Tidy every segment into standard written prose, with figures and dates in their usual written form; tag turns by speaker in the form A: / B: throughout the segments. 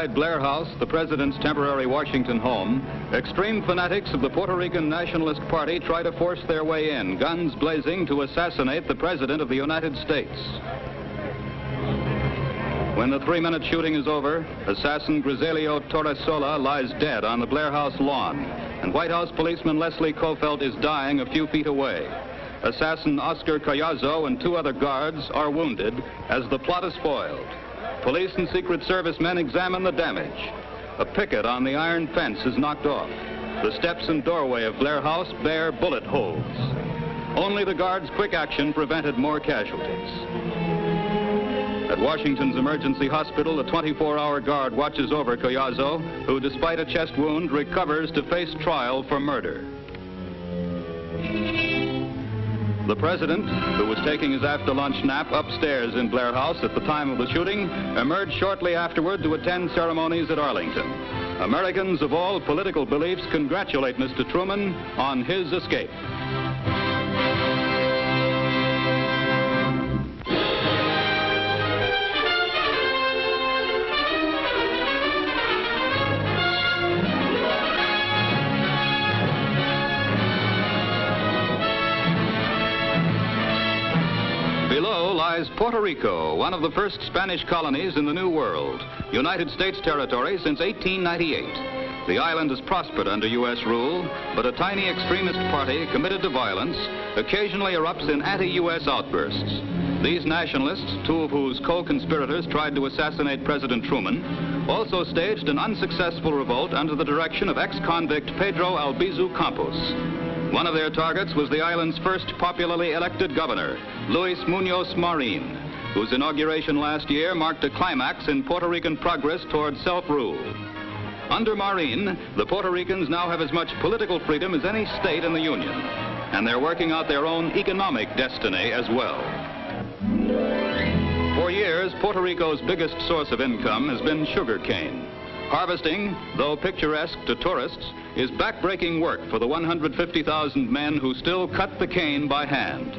A: Inside Blair House, the president's temporary Washington home, extreme fanatics of the Puerto Rican Nationalist Party try to force their way in, guns blazing, to assassinate the President of the United States. When the 3-minute shooting is over, assassin Griselio Torresola lies dead on the Blair House lawn, and White House policeman Leslie Kofelt is dying a few feet away. Assassin Oscar Collazo and 2 other guards are wounded as the plot is foiled. Police and Secret Service men examine the damage. A picket on the iron fence is knocked off. The steps and doorway of Blair House bear bullet holes. Only the guards' quick action prevented more casualties. At Washington's emergency hospital, a 24-hour guard watches over Collazo, who, despite a chest wound, recovers to face trial for murder. The president, who was taking his after-lunch nap upstairs in Blair House at the time of the shooting, emerged shortly afterward to attend ceremonies at Arlington. Americans of all political beliefs congratulate Mr. Truman on his escape. Below lies Puerto Rico, one of the first Spanish colonies in the New World, United States territory since 1898. The island has prospered under U.S. rule, but a tiny extremist party committed to violence occasionally erupts in anti-U.S. outbursts. These nationalists, 2 of whose co-conspirators tried to assassinate President Truman, also staged an unsuccessful revolt under the direction of ex-convict Pedro Albizu Campos. One of their targets was the island's first popularly elected governor, Luis Muñoz Marin, whose inauguration last year marked a climax in Puerto Rican progress toward self-rule. Under Marin, the Puerto Ricans now have as much political freedom as any state in the Union, and they're working out their own economic destiny as well. For years, Puerto Rico's biggest source of income has been sugarcane. Harvesting, though picturesque to tourists, is backbreaking work for the 150,000 men who still cut the cane by hand.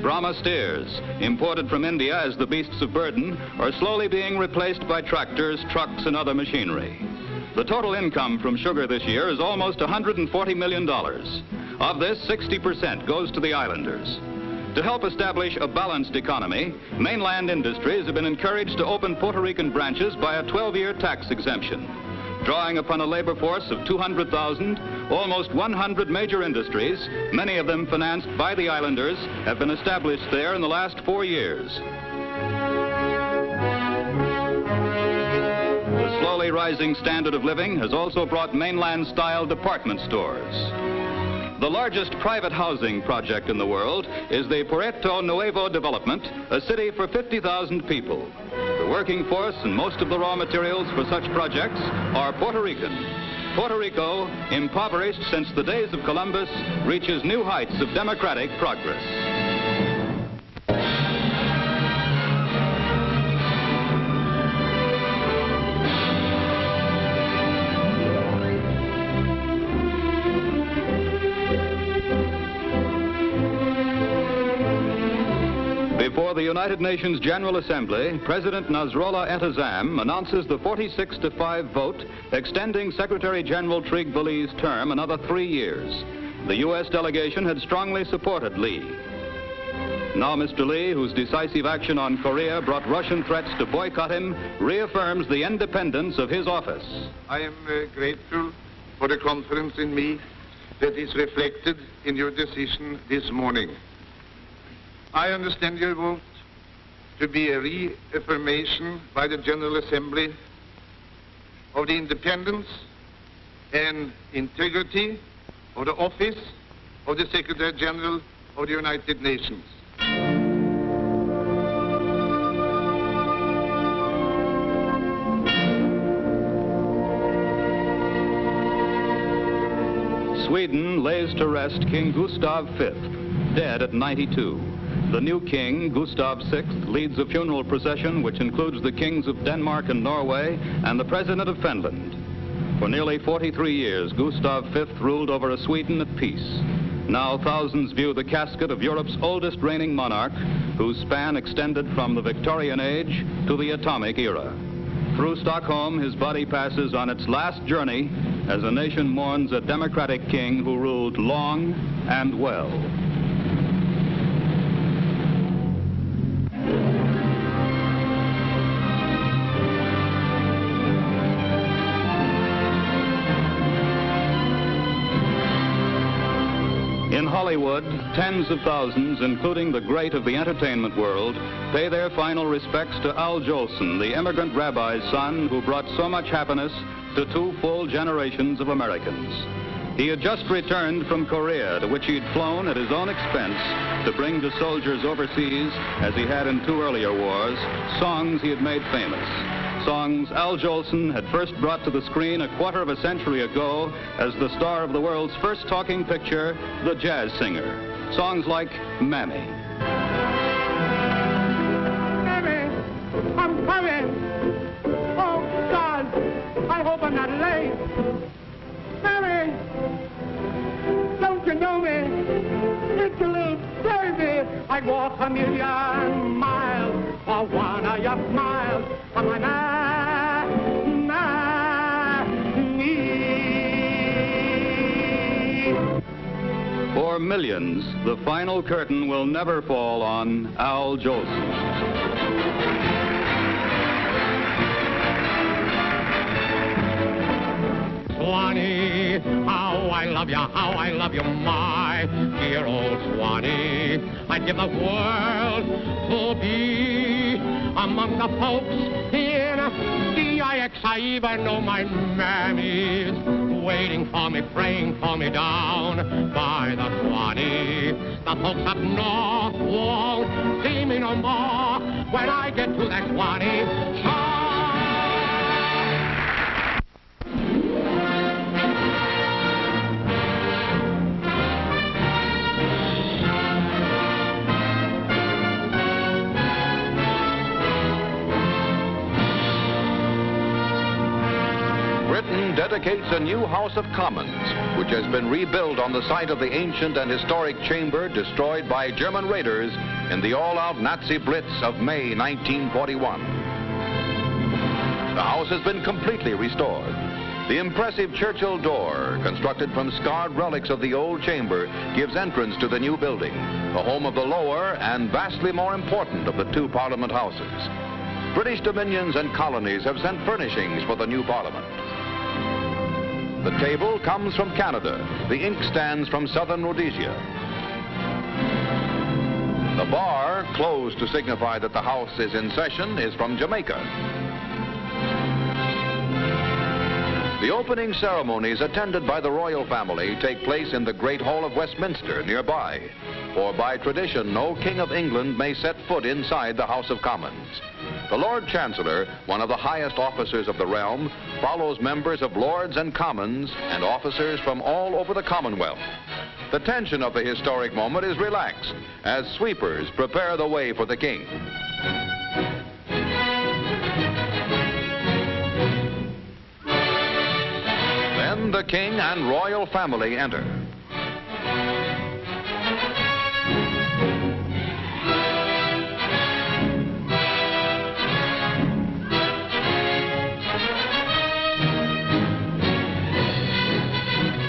A: Brahma steers, imported from India as the beasts of burden, are slowly being replaced by tractors, trucks, and other machinery. The total income from sugar this year is almost $140 million. Of this, 60% goes to the islanders. To help establish a balanced economy, mainland industries have been encouraged to open Puerto Rican branches by a 12-year tax exemption. Drawing upon a labor force of 200,000, almost 100 major industries, many of them financed by the islanders, have been established there in the last 4 years. The slowly rising standard of living has also brought mainland-style department stores. The largest private housing project in the world is the Puerto Nuevo development, a city for 50,000 people. The working force and most of the raw materials for such projects are Puerto Rican. Puerto Rico, impoverished since the days of Columbus, reaches new heights of democratic progress. Before the United Nations General Assembly, President Nasrallah Etazam announces the 46-5 vote extending Secretary General Trygve Lie's term another 3 years. The U.S. delegation had strongly supported Lie. Now Mr. Lie, whose decisive action on Korea brought Russian threats to boycott him, reaffirms the independence of his office.
B: I am grateful for the confidence in me that is reflected in your decision this morning. I understand your vote to be a reaffirmation by the General Assembly of the independence and integrity of the office of the Secretary General of the United Nations.
A: Sweden lays to rest King Gustav V, dead at 92. The new king, Gustav VI, leads a funeral procession which includes the kings of Denmark and Norway and the president of Finland. For nearly 43 years, Gustav V ruled over a Sweden at peace. Now thousands view the casket of Europe's oldest reigning monarch, whose span extended from the Victorian age to the atomic era. Through Stockholm, his body passes on its last journey as a nation mourns a democratic king who ruled long and well. In Hollywood, tens of thousands, including the great of the entertainment world, pay their final respects to Al Jolson, the immigrant rabbi's son who brought so much happiness to 2 full generations of Americans. He had just returned from Korea, to which he'd flown at his own expense to bring to soldiers overseas, as he had in 2 earlier wars, songs he had made famous. Songs Al Jolson had first brought to the screen a quarter of a century ago as the star of the world's first talking picture, The Jazz Singer. Songs like Mammy.
C: Mammy, I'm coming. Oh, God, I hope I'm not late. Mammy, don't you know me? It's a little baby. I'd walk a million miles for one of your smiles. For my
A: For millions, the final curtain will never fall on Al Jolson.
C: Swanee, how I love you, my dear old Swanee. I'd give the world to be among the folks in DIX. I even know my mammy's waiting for me, praying for me down by the Swanee. The folks up north won't see me no more when I get to that Swanee.
D: Dedicates a new House of Commons, which has been rebuilt on the site of the ancient and historic chamber destroyed by German raiders in the all-out Nazi Blitz of May 1941. The house has been completely restored. The impressive Churchill door, constructed from scarred relics of the old chamber, gives entrance to the new building, the home of the lower and vastly more important of the 2 Parliament houses. British dominions and colonies have sent furnishings for the new Parliament. The table comes from Canada. The inkstands from southern Rhodesia. The bar, closed to signify that the house is in session, is from Jamaica. The opening ceremonies attended by the royal family take place in the Great Hall of Westminster nearby, for by tradition no King of England may set foot inside the House of Commons. The Lord Chancellor, one of the highest officers of the realm, follows members of Lords and Commons and officers from all over the Commonwealth. The tension of the historic moment is relaxed as sweepers prepare the way for the King. Then the King and royal family enter.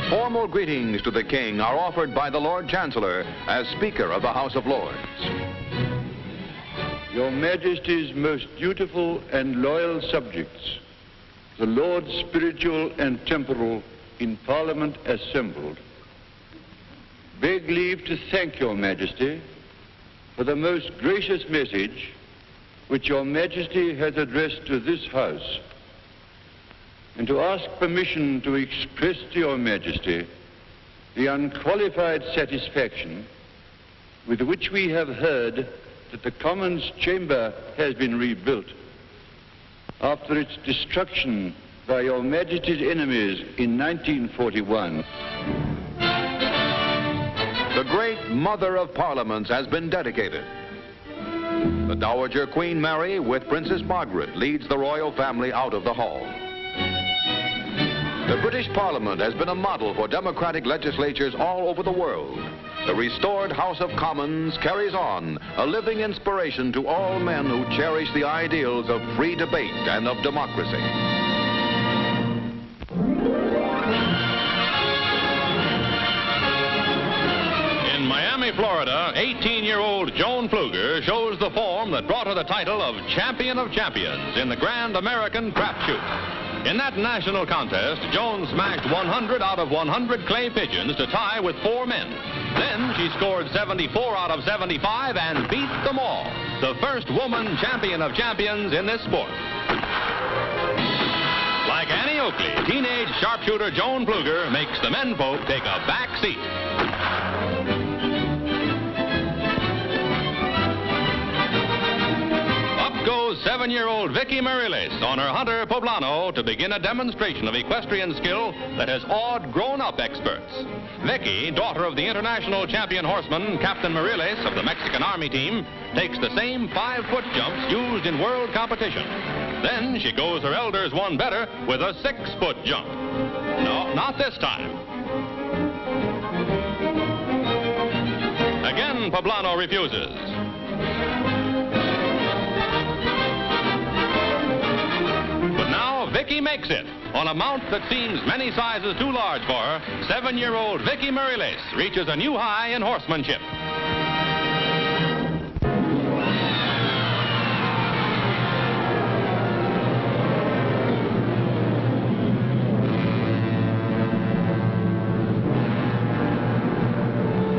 D: Formal greetings to the King are offered by the Lord Chancellor as Speaker of the House of Lords.
E: Your Majesty's most dutiful and loyal subjects, the Lords Spiritual and Temporal in Parliament assembled, beg leave to thank Your Majesty for the most gracious message which Your Majesty has addressed to this House, and to ask permission to express to Your Majesty the unqualified satisfaction with which we have heard that the Commons chamber has been rebuilt after its destruction by Your Majesty's enemies in 1941.
D: The great Mother of Parliaments has been dedicated. The Dowager Queen Mary with Princess Margaret leads the royal family out of the hall. The British Parliament has been a model for democratic legislatures all over the world. The restored House of Commons carries on, a living inspiration to all men who cherish the ideals of free debate and of democracy.
F: In Miami, Florida, 18-year-old Joan Pfluger shows the form that brought her the title of Champion of Champions in the Grand American Crapshoot. In that national contest, Joan smashed 100 out of 100 clay pigeons to tie with 4 men. Then she scored 74 out of 75 and beat them all. The first woman champion of champions in this sport. Like Annie Oakley, teenage sharpshooter Joan Pfluger makes the menfolk take a back seat. Goes 7-year-old Vicky Marilis on her hunter Poblano to begin a demonstration of equestrian skill that has awed grown-up experts. Vicky, daughter of the international champion horseman Captain Marilis of the Mexican Army team, takes the same 5-foot jumps used in world competition. Then she goes her elders one better with a 6-foot jump. No, not this time. Again, Poblano refuses. Vicky makes it. On a mount that seems many sizes too large for her, 7-year-old Vicky Marilis reaches a new high in horsemanship.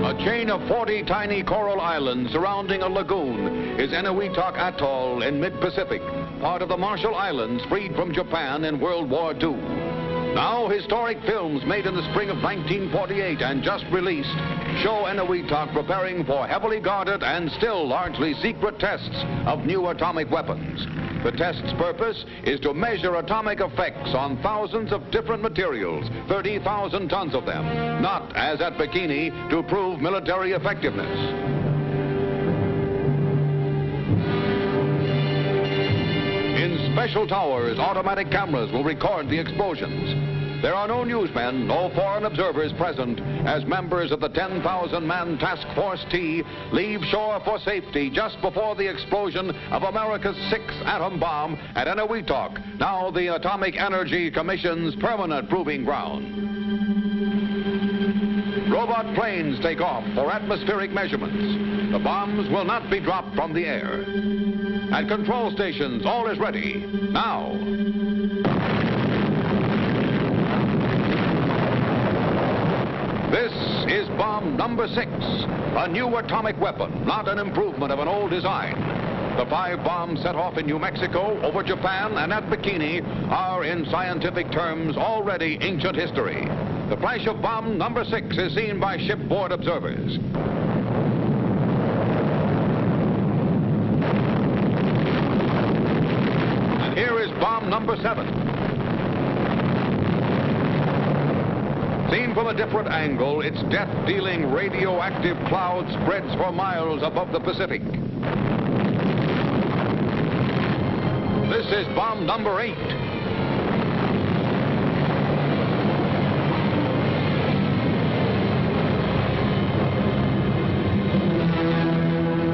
D: A chain of 40 tiny coral islands surrounding a lagoon is Eniwetok Atoll in mid-Pacific, part of the Marshall Islands freed from Japan in World War II. Now, historic films made in the spring of 1948 and just released show Eniwetok preparing for heavily guarded and still largely secret tests of new atomic weapons. The test's purpose is to measure atomic effects on thousands of different materials, 30,000 tons of them, not, as at Bikini, to prove military effectiveness. In special towers, automatic cameras will record the explosions. There are no newsmen, no foreign observers present as members of the 10,000-man Task Force T leave shore for safety just before the explosion of America's 6th atom bomb at Eniwetok, now the Atomic Energy Commission's permanent proving ground. Robot planes take off for atmospheric measurements. The bombs will not be dropped from the air. At control stations, all is ready. Now. This is bomb number 6, a new atomic weapon, not an improvement of an old design. The 5 bombs set off in New Mexico, over Japan, and at Bikini are, in scientific terms, already ancient history. The flash of bomb number 6 is seen by shipboard observers. And here is bomb number 7. Seen from a different angle, its death-dealing radioactive cloud spreads for miles above the Pacific. This is bomb number 8.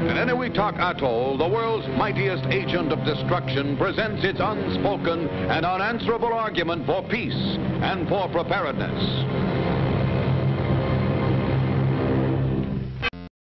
D: At Eniwetok Atoll, the world's mightiest agent of destruction presents its unspoken and unanswerable argument for peace and for preparedness.